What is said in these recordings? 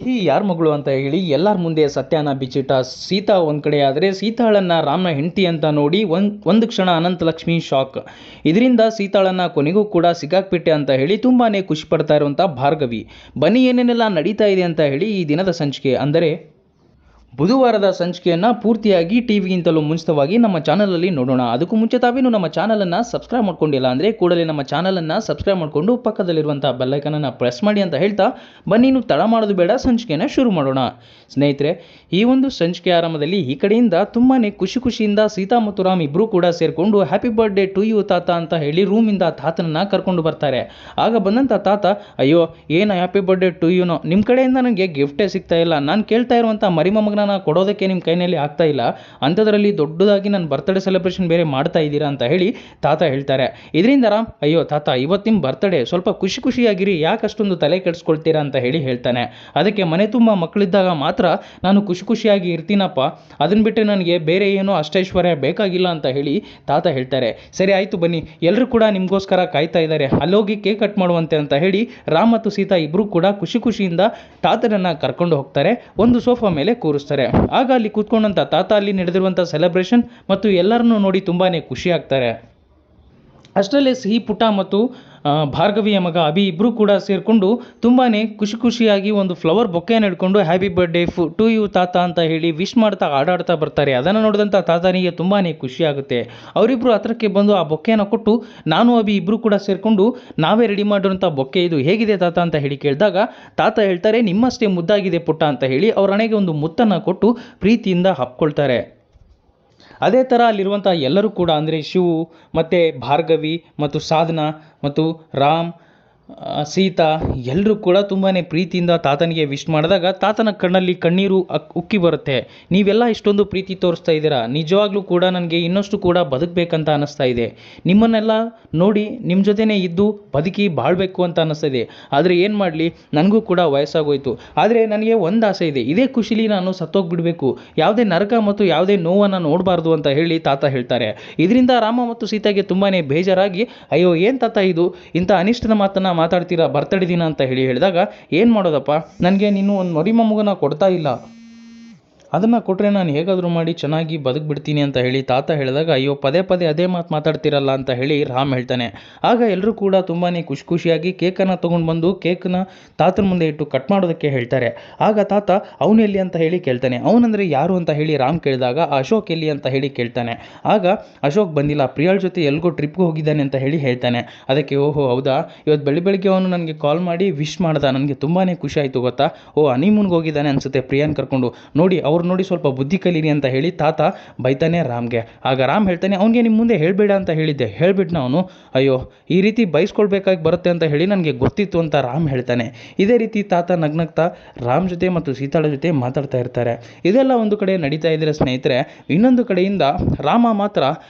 ಈ ಯಾರ ಮಗಳು ಅಂತ ಹೇಳಿ ಎಲ್ಲರ ಮುಂದೆ ಸತ್ಯನ ಬಿಚ್ಚಿಟ್ಟ ಸೀತಾ ಒಂದು ಕಡೆ ಆದರೆ ಸೀತಾಳನ್ನ ರಾಮನ ಹೆಂಡತಿ ಅಂತ ನೋಡಿ ಒಂದು ಕ್ಷಣ ಅನಂತಲಕ್ಷ್ಮಿ ಶಾಕ್. ಇದರಿಂದ ಸೀತಾಳನ್ನ ಕೊನೆಗೂ ಕೂಡ ಸಿಕ್ಕಾಕ್ಬಿಟ್ಟೆ ಅಂತ ಹೇಳಿ ತುಂಬಾನೇ ಖುಷಿ ಪಡ್ತಾ ಇರುವಂಥ ಭಾರ್ಗವಿ. ಬನ್ನಿ ಏನೇನೆಲ್ಲ ನಡೀತಾ ಇದೆ ಅಂತ ಹೇಳಿ ಈ ದಿನದ ಸಂಚಿಕೆ ಅಂದರೆ ಬುಧವಾರದ ಸಂಚಿಕೆಯನ್ನು ಪೂರ್ತಿಯಾಗಿ ಟಿವಿಗಿಂತಲೂ ಮುಂಚಿತವಾಗಿ ನಮ್ಮ ಚಾನಲಲ್ಲಿ ನೋಡೋಣ. ಅದಕ್ಕೂ ಮುಂಚೆ ತಾವೇನು ನಮ್ಮ ಚಾನಲನ್ನು ಸಬ್ಸ್ಕ್ರೈಬ್ ಮಾಡ್ಕೊಂಡಿಲ್ಲ ಅಂದರೆ ಕೂಡಲೇ ನಮ್ಮ ಚಾನಲನ್ನು ಸಬ್ಸ್ಕ್ರೈಬ್ ಮಾಡಿಕೊಂಡು ಪಕ್ಕದಲ್ಲಿರುವಂಥ ಬೆಲ್ಲೈಕನನ್ನು ಪ್ರೆಸ್ ಮಾಡಿ ಅಂತ ಹೇಳ್ತಾ ಬನ್ನಿ ಇನ್ನು ತಡ ಮಾಡೋದು ಬೇಡ, ಸಂಚಿಕೆಯನ್ನು ಶುರು ಮಾಡೋಣ. ಸ್ನೇಹಿತರೆ, ಈ ಒಂದು ಸಂಚಿಕೆ ಆರಂಭದಲ್ಲಿ ಈ ಕಡೆಯಿಂದ ತುಂಬಾ ಖುಷಿಯಿಂದ ಸೀತಾ ಮತ್ತು ರಾಮ್ ಇಬ್ಬರೂ ಕೂಡ ಸೇರಿಕೊಂಡು ಹ್ಯಾಪಿ ಬರ್ಡೇ ಟು ಯು ತಾತ ಅಂತ ಹೇಳಿ ರೂಮಿಂದ ತಾತನನ್ನು ಕರ್ಕೊಂಡು ಬರ್ತಾರೆ. ಆಗ ಬಂದಂಥ ತಾತ, ಅಯ್ಯೋ ಏನು ಹ್ಯಾಪಿ ಬರ್ಡೇ ಟು ಯುನೋ, ನಿಮ್ಮ ಕಡೆಯಿಂದ ನನಗೆ ಗಿಫ್ಟೇ ಸಿಗ್ತಾ ಇಲ್ಲ, ನಾನು ಕೇಳ್ತಾ ಇರುವಂಥ ಮರಿಮೊಮ್ಮಗನ ಕೊಡೋದಕ್ಕೆ ನಿಮ್ಮ ಕೈನಲ್ಲಿ ಆಗ್ತಾ ಇಲ್ಲ, ಅಂಥದ್ರಲ್ಲಿ ದೊಡ್ಡದಾಗಿ ನನ್ನ ಬರ್ತ್ಡೇ ಸೆಲೆಬ್ರೇಷನ್ ಬೇರೆ ಮಾಡ್ತಾ ಇದ್ದೀರಾ ಅಂತ ಹೇಳಿ ತಾತ ಹೇಳ್ತಾರೆ. ಇದರಿಂದ ರಾಮ್, ಅಯ್ಯೋ ತಾತ, ಇವತ್ತು ನಿಮ್ಮ ಬರ್ತ್ಡೇ, ಸ್ವಲ್ಪ ಖುಷಿಯಾಗಿರಿ, ಯಾಕೆ ಅಷ್ಟೊಂದು ತಲೆ ಕೆಡಿಸ್ಕೊಳ್ತೀರಾ ಅಂತ ಹೇಳಿ ಹೇಳ್ತಾನೆ. ಅದಕ್ಕೆ ಮನೆ ತುಂಬ ಮಕ್ಕಳಿದ್ದಾಗ ಮಾತ್ರ ನಾನು ಖುಷಿಯಾಗಿ ಇರ್ತೀನಪ್ಪ, ಅದನ್ನ ಬಿಟ್ಟರೆ ನನಗೆ ಬೇರೆ ಏನೋ ಅಷ್ಟೈಶ್ವರ್ಯ ಬೇಕಾಗಿಲ್ಲ ಅಂತ ಹೇಳಿ ತಾತ ಹೇಳ್ತಾರೆ. ಸರಿ ಆಯಿತು ಬನ್ನಿ, ಎಲ್ಲರೂ ಕೂಡ ನಿಮಗೋಸ್ಕರ ಕಾಯ್ತಾ ಇದ್ದಾರೆ, ಅಲ್ಲೋಗಿ ಕೇಕ್ ಕಟ್ ಮಾಡುವಂತೆ ಅಂತ ಹೇಳಿ ರಾಮ್ ಮತ್ತು ಸೀತಾ ಇಬ್ಬರು ಕೂಡ ಖುಷಿಯಿಂದ ತಾತನನ್ನು ಕರ್ಕೊಂಡು ಹೋಗ್ತಾರೆ. ಒಂದು ಸೋಫಾ ಮೇಲೆ ಕೂರಿಸ್ತಾರೆ. ಆಗ ಅಲ್ಲಿ ಕೂತ್ಕೊಂಡಂತ ತಾತ ಅಲ್ಲಿ ನಡೆದಿರುವಂಥ ಸೆಲೆಬ್ರೇಷನ್ ಮತ್ತು ಎಲ್ಲರನ್ನೂ ನೋಡಿ ತುಂಬಾನೇ ಖುಷಿ ಆಗ್ತಾರೆ. ಅಷ್ಟರಲ್ಲೇ ಸಿಹಿ ಪುಟ್ಟ ಮತ್ತು ಭಾರ್ಗವಿಯ ಮಗ ಅಭಿ ಇಬ್ಬರು ಕೂಡ ಸೇರಿಕೊಂಡು ತುಂಬಾ ಖುಷಿಯಾಗಿ ಒಂದು ಫ್ಲವರ್ ಬೊಕ್ಕೆಯನ್ನು ಹಿಡ್ಕೊಂಡು ಹ್ಯಾಪಿ ಬರ್ಡೇ ಟು ಯು ತಾತ ಅಂತ ಹೇಳಿ ವಿಶ್ ಮಾಡ್ತಾ ಆಡಾಡ್ತಾ ಬರ್ತಾರೆ. ಅದನ್ನು ನೋಡಿದಂಥ ತಾತನಿಗೆ ತುಂಬಾ ಖುಷಿ ಆಗುತ್ತೆ. ಅವರಿಬ್ಬರು ಹತ್ರಕ್ಕೆ ಬಂದು ಆ ಬೊಕ್ಕೆಯನ್ನು ಕೊಟ್ಟು, ನಾನು ಅಭಿ ಇಬ್ಬರು ಕೂಡ ಸೇರಿಕೊಂಡು ನಾವೇ ರೆಡಿ ಮಾಡಿರೋಂಥ ಬೊಕ್ಕೆ, ಇದು ಹೇಗಿದೆ ತಾತ ಅಂತ ಹೇಳಿ ಕೇಳಿದಾಗ ತಾತ ಹೇಳ್ತಾರೆ, ನಿಮ್ಮಷ್ಟೇ ಮುದ್ದಾಗಿದೆ ಪುಟ್ಟ ಅಂತ ಹೇಳಿ ಅವ್ರ ಹಣೆಗೆ ಒಂದು ಮುತ್ತನ್ನು ಕೊಟ್ಟು ಪ್ರೀತಿಯಿಂದ ಹಪ್ಕೊಳ್ತಾರೆ. ಅದೇ ಥರ ಅಲ್ಲಿರುವಂಥ ಎಲ್ಲರೂ ಕೂಡ ಅಂದರೆ ಶಿವು ಮತ್ತು ಭಾರ್ಗವಿ ಮತ್ತು ಸಾಧನಾ ಮತ್ತು ರಾಮ್, ಸೀತಾ ಎಲ್ಲರೂ ಕೂಡ ತುಂಬಾ ಪ್ರೀತಿಯಿಂದ ತಾತನಿಗೆ ವಿಶ್ ಮಾಡಿದಾಗ ತಾತನ ಕಣ್ಣಲ್ಲಿ ಕಣ್ಣೀರು ಉಕ್ಕಿ ಬರುತ್ತೆ. ನೀವೆಲ್ಲ ಇಷ್ಟೊಂದು ಪ್ರೀತಿ ತೋರಿಸ್ತಾ ಇದ್ದೀರಾ, ನಿಜವಾಗ್ಲೂ ಕೂಡ ನನಗೆ ಇನ್ನಷ್ಟು ಕೂಡ ಬದುಕಬೇಕಂತ ಅನ್ನಿಸ್ತಾ ಇದೆ, ನಿಮ್ಮನ್ನೆಲ್ಲ ನೋಡಿ ನಿಮ್ಮ ಜೊತೆನೇ ಇದ್ದು ಬದುಕಿ ಬಾಳಬೇಕು ಅಂತ ಅನ್ನಿಸ್ತಾ ಇದೆ. ಆದರೆ ಏನು ಮಾಡಲಿ, ನನಗೂ ಕೂಡ ವಯಸ್ಸಾಗೋಯ್ತು, ಆದರೆ ನನಗೆ ಒಂದು ಆಸೆ ಇದೆ, ಇದೇ ಖುಷಿಲಿ ನಾನು ಸತ್ತೋಗ್ಬಿಡಬೇಕು, ಯಾವುದೇ ನರಕ ಮತ್ತು ಯಾವುದೇ ನೋವನ್ನು ನೋಡಬಾರ್ದು ಅಂತ ಹೇಳಿ ತಾತ ಹೇಳ್ತಾರೆ. ಇದರಿಂದ ರಾಮ ಮತ್ತು ಸೀತೆಗೆ ತುಂಬಾ ಬೇಜಾರಾಗಿ, ಅಯ್ಯೋ ಏನು ತಾತ ಇದು, ಇಂಥ ಅನಿಷ್ಟದ ಮಾತನ್ನು ಮಾತಾಡ್ತೀರಾ ಬರ್ತಡೇ ದಿನ ಅಂತ ಹೇಳಿ ಹೇಳಿದಾಗ, ಏನು ಮಾಡೋದಪ್ಪ, ನನಗೆ ನೀನು ಒಂದು ಮರಿಮೊಮ್ಮಗನ ಕೊಡ್ತಾ ಇಲ್ಲ, ಅದನ್ನು ಕೊಟ್ಟರೆ ನಾನು ಹೇಗಾದರೂ ಮಾಡಿ ಚೆನ್ನಾಗಿ ಬದುಕ್ಬಿಡ್ತೀನಿ ಅಂತ ಹೇಳಿ ತಾತ ಹೇಳಿದಾಗ, ಅಯ್ಯೋ ಪದೇ ಅದೇ ಮಾತು ಮಾತಾಡ್ತಿರಲ್ಲ ಅಂತ ಹೇಳಿ ರಾಮ್ ಹೇಳ್ತಾನೆ. ಆಗ ಎಲ್ಲರೂ ಕೂಡ ತುಂಬಾ ಖುಷಿಯಾಗಿ ಕೇಕನ್ನು ತೊಗೊಂಡು ಬಂದು ಕೇಕನ್ನ ತಾತನ ಮುಂದೆ ಇಟ್ಟು ಕಟ್ ಮಾಡೋದಕ್ಕೆ ಹೇಳ್ತಾರೆ. ಆಗ ತಾತ ಅವನು ಎಲ್ಲಿ ಅಂತ ಹೇಳಿ ಕೇಳ್ತಾನೆ. ಅವನಂದರೆ ಯಾರು ಅಂತ ಹೇಳಿ ರಾಮ್ ಕೇಳಿದಾಗ ಅಶೋಕ್ ಎಲ್ಲಿ ಅಂತ ಹೇಳಿ ಕೇಳ್ತಾನೆ. ಆಗ ಅಶೋಕ್ ಬಂದಿಲ್ಲ, ಪ್ರಿಯಾಳ ಜೊತೆ ಎಲ್ಗೋ ಟ್ರಿಪ್ಗೆ ಹೋಗಿದ್ದಾನೆ ಅಂತ ಹೇಳಿ ಹೇಳ್ತಾನೆ. ಅದಕ್ಕೆ ಓಹೋ ಹೌದಾ, ಇವತ್ತು ಬೆಳಿಗ್ಗೆ ಅವನು ನನಗೆ ಕಾಲ್ ಮಾಡಿ ವಿಶ್ ಮಾಡ್ದ, ನನಗೆ ತುಂಬಾ ಖುಷಿ ಆಯಿತು ಗೊತ್ತಾ, ಓ ಹನಿಮೂನ್ಗೆ ಹೋಗಿದ್ದಾನೆ ಅನಿಸುತ್ತೆ ಪ್ರಿಯಾನ್ ಕರ್ಕೊಂಡು, ನೋಡಿ ಸ್ವಲ್ಪ ಬುದ್ಧಿ ಕಲೀರಿ ಅಂತ ಹೇಳಿ ತಾತ ಬೈತಾನೆ ರಾಮ್ಗೆ. ಆಗ ರಾಮ್ ಹೇಳ್ತಾನೆ, ಅವನಿಗೆ ನಿಮ್ಮ ಮುಂದೆ ಹೇಳಬೇಡ ಅಂತ ಹೇಳಿದ್ದೆ, ಹೇಳ್ಬಿಟ್ನ ಅವನು, ಅಯ್ಯೋ ಈ ರೀತಿ ಬೈಸ್ಕೊಳ್ಬೇಕಾಗಿ ಬರುತ್ತೆ ಅಂತ ಹೇಳಿ ನನಗೆ ಗೊತ್ತಿತ್ತು ಅಂತ ರಾಮ್ ಹೇಳ್ತಾನೆ. ಇದೇ ರೀತಿ ತಾತ ನಗ್ನಗ್ತಾ ರಾಮ್ ಜೊತೆ ಮತ್ತು ಸೀತಾಳ ಜೊತೆ ಮಾತಾಡ್ತಾ ಇರ್ತಾರೆ. ಇದೆಲ್ಲ ಒಂದು ಕಡೆ ನಡೀತಾ ಇದ್ರೆ ಸ್ನೇಹಿತರೆ, ಇನ್ನೊಂದು ಕಡೆಯಿಂದ ರಾಮ ಮಾತ್ರ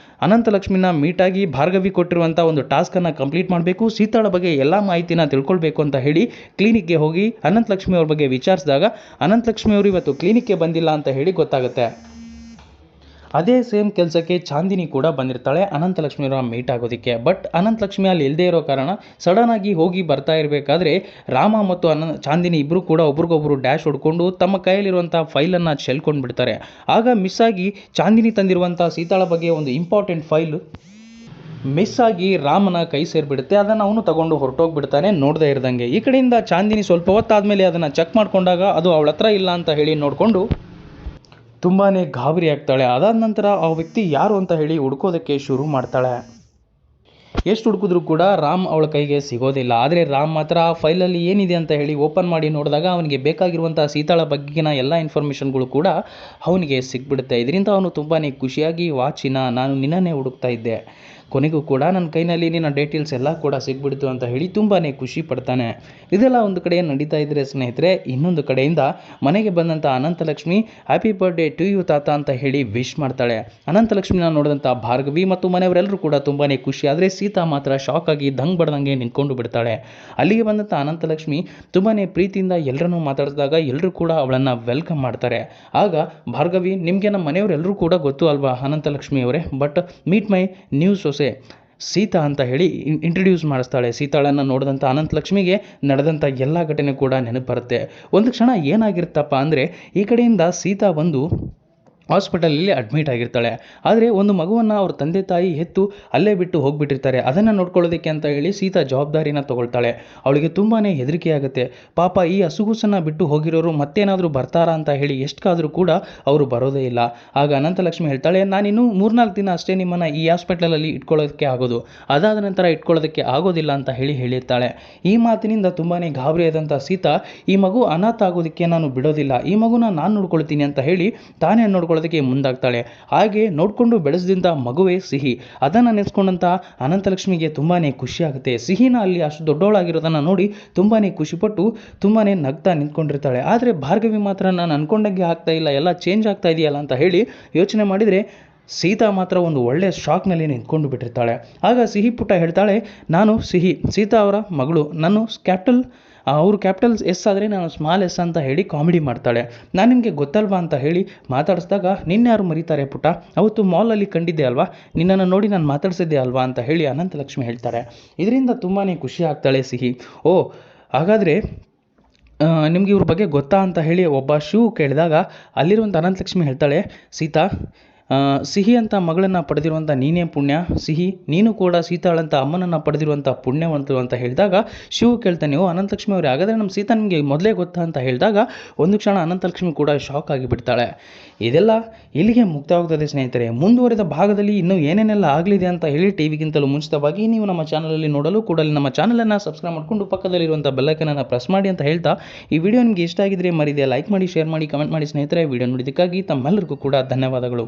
ಅನಂತಲಕ್ಷ್ಮಿನ ಮೀಟಾಗಿ ಭಾರ್ಗವಿ ಕೊಟ್ಟಿರುವಂಥ ಒಂದು ಟಾಸ್ಕನ್ನು ಕಂಪ್ಲೀಟ್ ಮಾಡಬೇಕು, ಸೀತಾಳ ಬಗ್ಗೆ ಎಲ್ಲ ಮಾಹಿತಿನ ತಿಳ್ಕೊಳ್ಬೇಕು ಅಂತ ಹೇಳಿ ಕ್ಲಿನಿಕ್ಗೆ ಹೋಗಿ ಅನಂತಲಕ್ಷ್ಮಿ ಅವ್ರ ಬಗ್ಗೆ ವಿಚಾರಿಸಿದಾಗ ಅನಂತಲಕ್ಷ್ಮಿ ಅವರು ಇವತ್ತು ಕ್ಲಿನಿಕ್ಗೆ ಬಂದಿಲ್ಲ ಅಂತ ಹೇಳಿ ಗೊತ್ತಾಗುತ್ತೆ. ಅದೇ ಸೇಮ್ ಕೆಲಸಕ್ಕೆ ಚಾಂದಿನಿ ಕೂಡ ಬಂದಿರ್ತಾಳೆ ಅನಂತಲಕ್ಷ್ಮಿಯವರ ಮೀಟ್ ಆಗೋದಕ್ಕೆ. ಬಟ್ ಅನಂತಲಕ್ಷ್ಮಿ ಅಲ್ಲಿ ಇಲ್ಲದೆ ಇರೋ ಕಾರಣ ಸಡನ್ನಾಗಿ ಹೋಗಿ ಬರ್ತಾ ಇರಬೇಕಾದ್ರೆ ರಾಮ ಮತ್ತು ಚಾಂದಿನಿ ಇಬ್ಬರು ಕೂಡ ಒಬ್ರಿಗೊಬ್ರು ಡ್ಯಾಶ್ ಹೊಡ್ಕೊಂಡು ತಮ್ಮ ಕೈಯಲ್ಲಿರುವಂಥ ಫೈಲನ್ನು ಚೆಲ್ಕೊಂಡು ಬಿಡ್ತಾರೆ. ಆಗ ಮಿಸ್ ಆಗಿ ಚಾಂದಿನಿ ತಂದಿರುವಂಥ ಸೀತಾಳ ಬಗ್ಗೆ ಒಂದು ಇಂಪಾರ್ಟೆಂಟ್ ಫೈಲು ಮಿಸ್ ಆಗಿ ರಾಮನ ಕೈ ಸೇರಿಬಿಡುತ್ತೆ. ಅದನ್ನು ಅವನು ತಗೊಂಡು ಹೊರಟೋಗ್ಬಿಡ್ತಾನೆ ನೋಡದೇ ಇರದಂಗೆ. ಈ ಕಡೆಯಿಂದ ಚಾಂದಿನಿ ಸ್ವಲ್ಪ ಹೊತ್ತಾದಮೇಲೆ ಅದನ್ನು ಚೆಕ್ ಮಾಡ್ಕೊಂಡಾಗ ಅದು ಅವಳ ಹತ್ರ ಇಲ್ಲ ಅಂತ ಹೇಳಿ ನೋಡಿಕೊಂಡು ತುಂಬಾ ಗಾಬರಿ ಆಗ್ತಾಳೆ. ಅದಾದ ನಂತರ ಆ ವ್ಯಕ್ತಿ ಯಾರು ಅಂತ ಹೇಳಿ ಹುಡ್ಕೋದಕ್ಕೆ ಶುರು ಮಾಡ್ತಾಳೆ. ಎಷ್ಟು ಹುಡುಕಿದ್ರು ಕೂಡ ರಾಮ್ ಅವಳ ಕೈಗೆ ಸಿಗೋದಿಲ್ಲ. ಆದರೆ ರಾಮ್ ಮಾತ್ರ ಆ ಫೈಲಲ್ಲಿ ಏನಿದೆ ಅಂತ ಹೇಳಿ ಓಪನ್ ಮಾಡಿ ನೋಡಿದಾಗ ಅವನಿಗೆ ಬೇಕಾಗಿರುವಂಥ ಸೀತಾಳ ಬಗ್ಗೆನ ಎಲ್ಲ ಇನ್ಫಾರ್ಮೇಷನ್ಗಳು ಕೂಡ ಅವನಿಗೆ ಸಿಕ್ಬಿಡುತ್ತೆ. ಇದರಿಂದ ಅವನು ತುಂಬಾ ಖುಷಿಯಾಗಿ, ವಾಚಿನ ನಾನು ನಿನ್ನನ್ನೇ ಹುಡುಕ್ತಾ ಇದ್ದೆ, ಕೊನೆಗೂ ಕೂಡ ನನ್ನ ಕೈನಲ್ಲಿ ನಿನ್ನ ಡೀಟೇಲ್ಸ್ ಎಲ್ಲ ಕೂಡ ಸಿಗ್ಬಿಡ್ತು ಅಂತ ಹೇಳಿ ತುಂಬಾ ಖುಷಿ ಪಡ್ತಾನೆ. ಇದೆಲ್ಲ ಒಂದು ಕಡೆ ನಡೀತಾ ಇದ್ದರೆ ಸ್ನೇಹಿತರೆ, ಇನ್ನೊಂದು ಕಡೆಯಿಂದ ಮನೆಗೆ ಬಂದಂಥ Ananthalakshmi happy birthday to you ತಾತ ಅಂತ ಹೇಳಿ ವಿಶ್ ಮಾಡ್ತಾಳೆ. ಅನಂತಲಕ್ಷ್ಮಿನ ನೋಡಿದಂಥ ಭಾರ್ಗವಿ ಮತ್ತು ಮನೆಯವರೆಲ್ಲರೂ ಕೂಡ ತುಂಬಾ ಖುಷಿ. ಆದರೆ ಸೀತಾ ಮಾತ್ರ ಶಾಕ್ ಆಗಿ ದಂಗ್ ಬಡ್ದಂಗೆ ನಿಂತ್ಕೊಂಡು ಬಿಡ್ತಾಳೆ. ಅಲ್ಲಿಗೆ ಬಂದಂಥ ಅನಂತಲಕ್ಷ್ಮಿ ತುಂಬಾ ಪ್ರೀತಿಯಿಂದ ಎಲ್ಲರನ್ನೂ ಮಾತಾಡಿಸಿದಾಗ ಎಲ್ಲರೂ ಕೂಡ ಅವಳನ್ನು ವೆಲ್ಕಮ್ ಮಾಡ್ತಾರೆ. ಆಗ ಭಾರ್ಗವಿ, ನಿಮಗೆ ನಮ್ಮ ಮನೆಯವರೆಲ್ಲರೂ ಕೂಡ ಗೊತ್ತು ಅಲ್ವಾ ಅನಂತಲಕ್ಷ್ಮಿ ಅವರೇ, ಬಟ್ ಮೀಟ್ ಮೈ ನ್ಯೂ ಸೊಸೆ ಸೀತಾ ಅಂತ ಹೇಳಿ ಇಂಟ್ರಡ್ಯೂಸ್ ಮಾಡಿಸ್ತಾಳೆ. ಸೀತಾಳನ್ನು ನೋಡಿದಂಥ ಅನಂತಲಕ್ಷ್ಮಿಗೆ ನಡೆದಂಥ ಎಲ್ಲ ಘಟನೆ ಕೂಡ ನೆನಪು ಬರುತ್ತೆ. ಒಂದು ಕ್ಷಣ ಏನಾಗಿರುತ್ತಪ್ಪ ಅಂದರೆ, ಈ ಕಡೆಯಿಂದ ಸೀತಾ ಒಂದು ಹಾಸ್ಪಿಟಲಲ್ಲಿ ಅಡ್ಮಿಟ್ ಆಗಿರ್ತಾಳೆ. ಆದರೆ ಒಂದು ಮಗುವನ್ನು ಅವ್ರ ತಂದೆ ತಾಯಿ ಹೆತ್ತು ಅಲ್ಲೇ ಬಿಟ್ಟು ಹೋಗಿಬಿಟ್ಟಿರ್ತಾರೆ. ಅದನ್ನು ನೋಡ್ಕೊಳ್ಳೋದಕ್ಕೆ ಅಂತ ಹೇಳಿ ಸೀತಾ ಜವಾಬ್ದಾರಿನ ತೊಗೊಳ್ತಾಳೆ. ಅವಳಿಗೆ ತುಂಬಾ ಹೆದರಿಕೆ ಆಗುತ್ತೆ. ಪಾಪ ಈ ಹಸುಗೂಸನ್ನು ಬಿಟ್ಟು ಹೋಗಿರೋರು ಮತ್ತೇನಾದರೂ ಬರ್ತಾರಾ ಅಂತ ಹೇಳಿ ಎಷ್ಟಕ್ಕಾದರೂ ಕೂಡ ಅವರು ಬರೋದೇ ಇಲ್ಲ. ಆಗ ಅನಂತಲಕ್ಷ್ಮಿ ಹೇಳ್ತಾಳೆ, ನಾನಿನ್ನೂ 3-4 ದಿನ ಅಷ್ಟೇ ನಿಮ್ಮನ್ನು ಈ ಹಾಸ್ಪಿಟಲಲ್ಲಿ ಇಟ್ಕೊಳ್ಳೋದಕ್ಕೆ ಆಗೋದು, ಅದಾದ ನಂತರ ಇಟ್ಕೊಳ್ಳೋದಕ್ಕೆ ಆಗೋದಿಲ್ಲ ಅಂತ ಹೇಳಿರ್ತಾಳೆ. ಈ ಮಾತಿನಿಂದ ತುಂಬಾ ಗಾಬರಿಯಾದಂಥ ಸೀತಾ, ಈ ಮಗು ಅನಾಥ ಆಗೋದಕ್ಕೆ ನಾನು ಬಿಡೋದಿಲ್ಲ, ಈ ಮಗುನ ನಾನು ನೋಡ್ಕೊಳ್ತೀನಿ ಅಂತ ಹೇಳಿ ತಾನೇ ನೋಡ್ಕೊಳ್ಳೋದಕ್ಕೆ ಮುಂದಾಗ್ತಾಳೆ. ಹಾಗೆ ನೋಡಿಕೊಂಡು ಬೆಳೆಸಿದಂಥ ಮಗುವೇ ಸಿಹಿ. ಅದನ್ನು ನೆನೆಸ್ಕೊಂಡಂಥ ಅನಂತಲಕ್ಷ್ಮಿಗೆ ತುಂಬಾ ಖುಷಿ ಆಗುತ್ತೆ. ಸಿಹಿನ ಅಲ್ಲಿ ಅಷ್ಟು ದೊಡ್ಡವಳಾಗಿರೋದನ್ನು ನೋಡಿ ತುಂಬಾ ಖುಷಿಪಟ್ಟು ತುಂಬಾ ನಗ್ತಾ ನಿಂತ್ಕೊಂಡಿರ್ತಾಳೆ. ಆದರೆ ಭಾರ್ಗವಿ ಮಾತ್ರ ನಾನು ಅನ್ಕೊಂಡಂಗೆ ಆಗ್ತಾ ಇಲ್ಲ, ಎಲ್ಲ ಚೇಂಜ್ ಆಗ್ತಾ ಇದೆಯಲ್ಲ ಅಂತ ಹೇಳಿ ಯೋಚನೆ ಮಾಡಿದರೆ ಸೀತಾ ಮಾತ್ರ ಒಂದು ಒಳ್ಳೆಯ ಶಾಕ್ನಲ್ಲಿ ನಿಂತ್ಕೊಂಡು ಬಿಟ್ಟಿರ್ತಾಳೆ. ಆಗ ಸಿಹಿ ಪುಟ್ಟ ಹೇಳ್ತಾಳೆ, ನಾನು ಸಿಹಿ, ಸೀತಾ ಅವರ ಮಗಳು, ನಾನು ಅವರು ಕ್ಯಾಪಿಟಲ್ ಎಸ್ ಆದರೆ ನಾನು ಸ್ಮಾಲ್ ಎಸ್ ಅಂತ ಹೇಳಿ ಕಾಮಿಡಿ ಮಾಡ್ತಾಳೆ. ನಾನು ನಿಮಗೆ ಗೊತ್ತಲ್ವಾ ಅಂತ ಹೇಳಿ ಮಾತಾಡಿಸಿದಾಗ, ನಿನ್ನೆ ಮರೀತಾರೆ ಪುಟ್ಟ, ಅವತ್ತು ಮಾಲಲ್ಲಿ ಕಂಡಿದ್ದೆ ಅಲ್ವಾ, ನಿನ್ನನ್ನು ನೋಡಿ ನಾನು ಮಾತಾಡಿಸಿದ್ದೆ ಅಲ್ವಾ ಅಂತ ಹೇಳಿ ಅನಂತಲಕ್ಷ್ಮಿ ಹೇಳ್ತಾರೆ. ಇದರಿಂದ ತುಂಬಾ ಖುಷಿ ಆಗ್ತಾಳೆ ಸಿಹಿ. ಓ, ಹಾಗಾದರೆ ನಿಮ್ಗೆ ಇವ್ರ ಬಗ್ಗೆ ಗೊತ್ತಾ ಅಂತ ಹೇಳಿ ಒಬ್ಬ ಶಿವು ಕೇಳಿದಾಗ ಅಲ್ಲಿರುವಂಥ ಅನಂತಲಕ್ಷ್ಮಿ ಹೇಳ್ತಾಳೆ, ಸೀತಾ, ಸಿಹಿ ಅಂತ ಮಗಳನ್ನು ಪಡೆದಿರುವಂಥ ನೀನೇ ಪುಣ್ಯ, ಸಿಹಿ ನೀನು ಕೂಡ ಸೀತಾಳಂತ ಅಮ್ಮನನ್ನು ಪಡೆದಿರುವಂಥ ಪುಣ್ಯವಂತರು ಅಂತ ಹೇಳಿದಾಗ ಶಿವು ಕೇಳ್ತಾನೆ, ಓ ಅನಂತಲಕ್ಷ್ಮಿ ಅವರೇ, ಹಾಗಾದರೆ ನಮ್ಮ ಸೀತಾ ನಿಮಗೆ ಮೊದಲೇ ಗೊತ್ತಾ ಅಂತ ಹೇಳಿದಾಗ ಒಂದು ಕ್ಷಣ ಅನಂತಲಕ್ಷ್ಮಿ ಕೂಡ ಶಾಕ್ ಆಗಿಬಿಡ್ತಾಳೆ. ಇದೆಲ್ಲ ಇಲ್ಲಿಗೆ ಮುಕ್ತವಾಗ್ತದೆ ಸ್ನೇಹಿತರೆ. ಮುಂದುವರೆದ ಭಾಗದಲ್ಲಿ ಇನ್ನೂ ಏನೇನೆಲ್ಲ ಆಗಲಿದೆ ಅಂತ ಹೇಳಿ ಟಿವಿಗಿಂತಲೂ ಮುಂಚಿತವಾಗಿ ನೀವು ನಮ್ಮ ಚಾನಲಲ್ಲಿ ನೋಡಲು ಕೂಡಲೇ ನಮ್ಮ ಚಾನಲನ್ನು ಸಬ್ಸ್ಕ್ರೈಬ್ ಮಾಡಿಕೊಂಡು ಪಕ್ಕದಲ್ಲಿರುವಂಥ ಬೆಲ್ಲೈಕನನ್ನು ಪ್ರೆಸ್ ಮಾಡಿ ಅಂತ ಹೇಳ್ತಾ, ಈ ವಿಡಿಯೋ ನಿಮಗೆ ಇಷ್ಟ ಆಗಿದ್ರೆ ಮರಿದೆ ಲೈಕ್ ಮಾಡಿ, ಶೇರ್ ಮಾಡಿ, ಕಮೆಂಟ್ ಮಾಡಿ ಸ್ನೇಹಿತರೆ. ವಿಡಿಯೋ ನೋಡಿದ್ದಕ್ಕಾಗಿ ತಮ್ಮೆಲ್ಲರಿಗೂ ಕೂಡ ಧನ್ಯವಾದಗಳು.